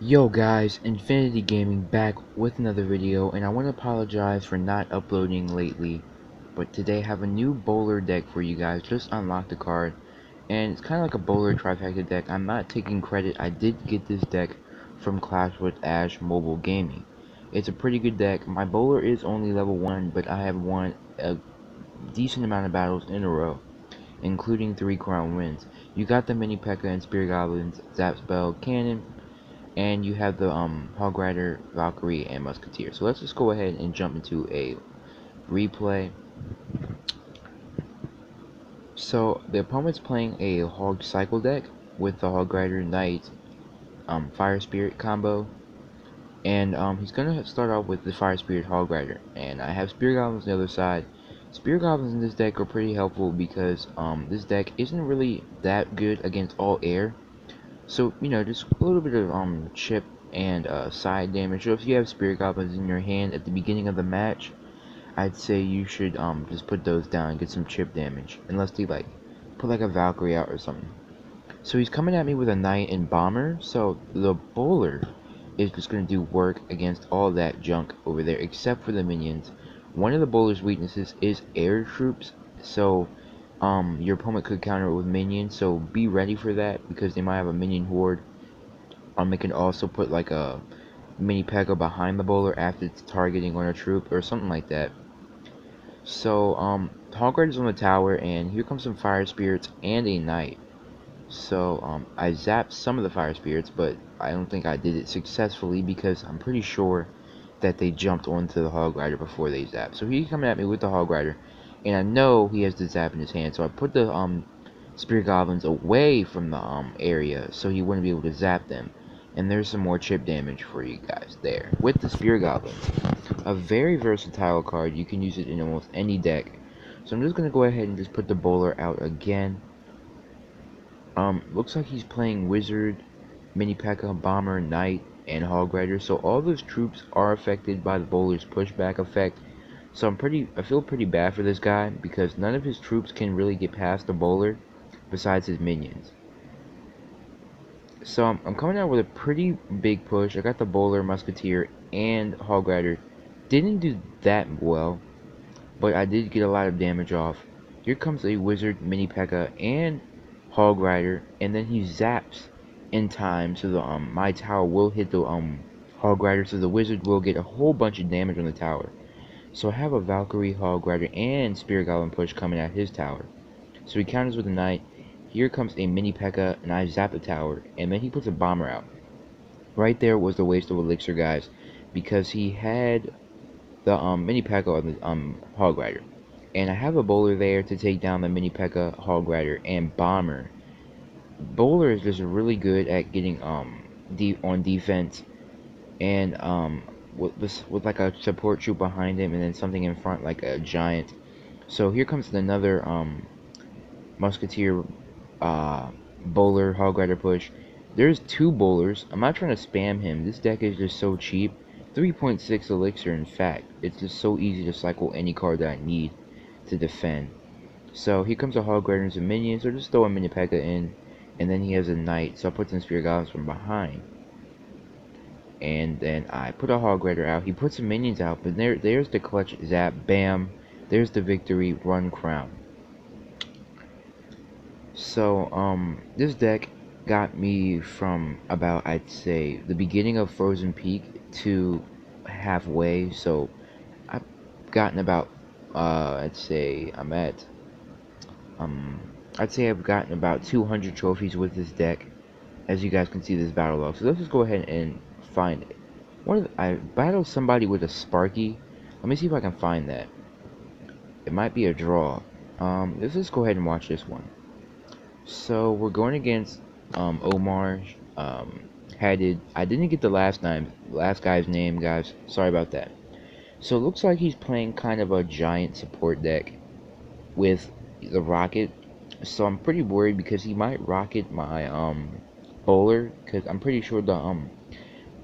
Yo guys, Infinity Gaming back with another video, and I want to apologize for not uploading lately, but today I have a new bowler deck for you guys. Just unlocked the card, and it's kind of like a bowler trifecta deck. I'm not taking credit. I did get this deck from Clash with Ash Mobile Gaming. It's a pretty good deck. My bowler is only level 1, but I have won a decent amount of battles in a row, including 3 crown wins. You got the Mini P.E.K.K.A and Spear Goblins, Zap Spell, Cannon, and you have the Hog Rider, Valkyrie, and Musketeer. So let's just go ahead and jump into a replay. So the opponent's playing a Hog Cycle deck with the Hog Rider, Knight, Fire Spirit combo, and he's gonna start off with the Fire Spirit Hog Rider, and I have Spear Goblins on the other side. Spear Goblins in this deck are pretty helpful because this deck isn't really that good against all air. So, you know, just a little bit of chip and side damage. So if you have Spirit Goblins in your hand at the beginning of the match, I'd say you should just put those down and get some chip damage. Unless they like put like a Valkyrie out or something. So he's coming at me with a Knight and Bomber, so the bowler is just gonna do work against all that junk over there except for the minions. One of the bowler's weaknesses is air troops, so your opponent could counter it with minions, so be ready for that because they might have a minion horde. It can also put like a mini P.E.K.K.A behind the bowler after it's targeting on a troop or something like that. So Hog Rider's on the tower, and here comes some fire spirits and a knight. So I zapped some of the fire spirits, but I don't think I did it successfully because I'm pretty sure that they jumped onto the Hog Rider before they zapped. So he's coming at me with the Hog Rider, and I know he has the zap in his hand, so I put the Spirit Goblins away from the area so he wouldn't be able to zap them. And there's some more chip damage for you guys there with the Spirit Goblins. A very versatile card. You can use it in almost any deck. So I'm just gonna go ahead and just put the bowler out again. Looks like he's playing Wizard, Mini P.E.K.K.A, Bomber, Knight, and Hog Rider. So all those troops are affected by the bowler's pushback effect. So I feel pretty bad for this guy because none of his troops can really get past the bowler besides his minions. So I'm coming out with a pretty big push. I got the bowler, Musketeer, and Hog Rider. Didn't do that well, but I did get a lot of damage off. Here comes a Wizard, Mini P.E.K.K.A, and Hog Rider, and then he zaps in time, so the my tower will hit the Hog Rider, so the Wizard will get a whole bunch of damage on the tower. So I have a Valkyrie, Hog Rider, and Spirit Goblin push coming at his tower. So he counters with a Knight. Here comes a Mini P.E.K.K.A, and I zap the tower, and then he puts a Bomber out. Right there was the waste of Elixir, guys, because he had the Mini P.E.K.K.A on the Hog Rider. And I have a bowler there to take down the Mini P.E.K.K.A, Hog Rider, and Bomber. Bowler is just really good at getting on defense, and with like a support troop behind him, and then something in front like a giant. So here comes another Musketeer bowler Hog Rider push. There's two bowlers. I'm not trying to spam him. This deck is just so cheap. 3.6 elixir, in fact. It's just so easy to cycle any card that I need to defend. So here comes a Hog Rider and some minions, so just throw a Mini P.E.K.K.A in, and then he has a Knight, so I put some Spirit Goblins from behind. And then I put a Hog Rider out. He puts some minions out, but there's the clutch zap, bam, there's the victory, run crown. So this deck got me from about, I'd say, the beginning of Frozen Peak to halfway. So I've gotten about I'd say I'm at I'd say I've gotten about 200 trophies with this deck, as you guys can see this battle log. So let's just go ahead and find it. I battled somebody with a Sparky. Let me see if I can find that. It might be a draw. Let's just go ahead and watch this one. So we're going against Omar. I didn't get the last guy's name, guys. Sorry about that. So it looks like he's playing kind of a giant support deck with the rocket. So I'm pretty worried because he might rocket my bowler, because I'm pretty sure the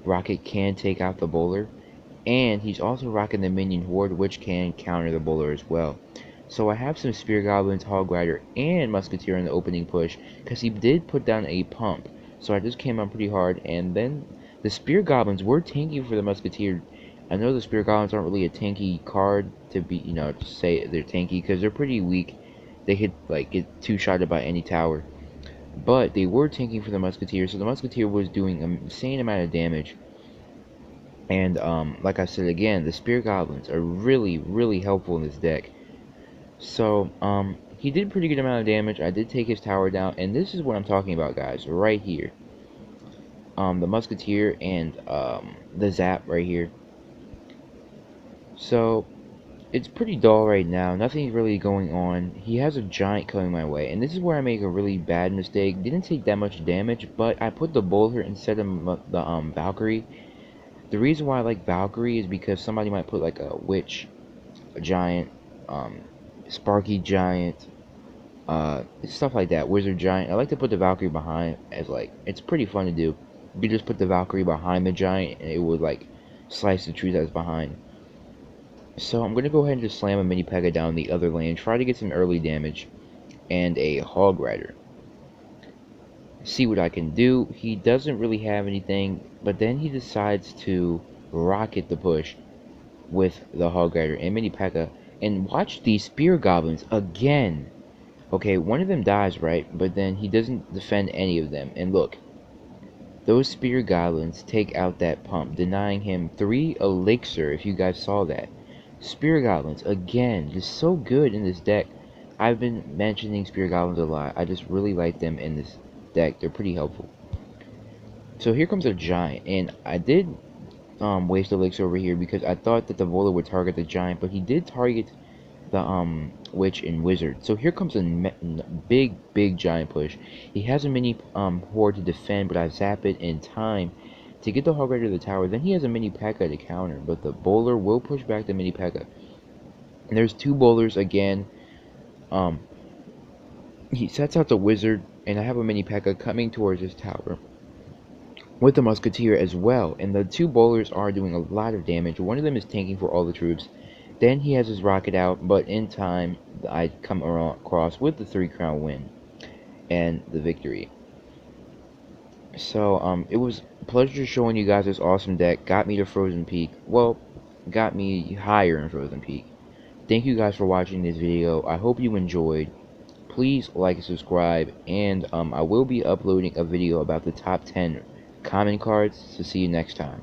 rocket can take out the bowler, and he's also rocking the minion horde, which can counter the bowler as well. So I have some Spear Goblins, Hog Rider, and Musketeer in the opening push, because he did put down a pump. So I just came out pretty hard, and then The Spear Goblins were tanky for the Musketeer. I know the Spear Goblins aren't really a tanky card to be, to say they're tanky, because they're pretty weak. They could, like, get two-shotted by any tower. But they were tanking for the Musketeer, so the Musketeer was doing an insane amount of damage. And, like I said again, the Spear Goblins are really, really helpful in this deck. So, he did a pretty good amount of damage. I did take his tower down, and this is what I'm talking about, guys, right here. The Musketeer and, the Zap right here. So, it's pretty dull right now. Nothing's really going on. He has a Giant coming my way, and this is where I make a really bad mistake. Didn't take that much damage, but I put the Bowler instead of the, Valkyrie. The reason why I like Valkyrie is because somebody might put, like, a Witch, a Giant, Sparky Giant, stuff like that, Wizard Giant. I like to put the Valkyrie behind, as, like, it's pretty fun to do. You just put the Valkyrie behind the Giant, and it would, like, slice the tree that's behind. So I'm going to go ahead and just slam a Mini Pekka down the other lane, try to get some early damage, and a Hog Rider. See what I can do. He doesn't really have anything, but then he decides to rocket the push with the Hog Rider and Mini Pekka. And watch these Spear Goblins again. Okay, one of them dies, right? But then he doesn't defend any of them. And look, those Spear Goblins take out that pump, denying him 3 elixir, if you guys saw that. Spear Goblins, again, just so good in this deck. I've been mentioning Spear Goblins a lot. I just really like them in this deck. They're pretty helpful. So here comes a Giant, and I did waste elixir over here because I thought that the Bowler would target the Giant, but he did target the Witch and Wizard. So here comes a big Giant push. He has a mini Horde to defend, but I zap it in time to get the Hog Rider to the tower. Then he has a Mini Pekka to counter, but the Bowler will push back the Mini Pekka. And there's 2 Bowlers again. He sets out the Wizard, and I have a Mini Pekka coming towards his tower with the Musketeer as well. And the 2 Bowlers are doing a lot of damage. One of them is tanking for all the troops. Then he has his rocket out, but in time, I come across with the 3 crown win and the victory. So, it was a pleasure showing you guys this awesome deck. Got me to Frozen Peak. Well, got me higher in Frozen Peak. Thank you guys for watching this video. I hope you enjoyed. Please like and subscribe, and I will be uploading a video about the top 10 common cards. So see you next time.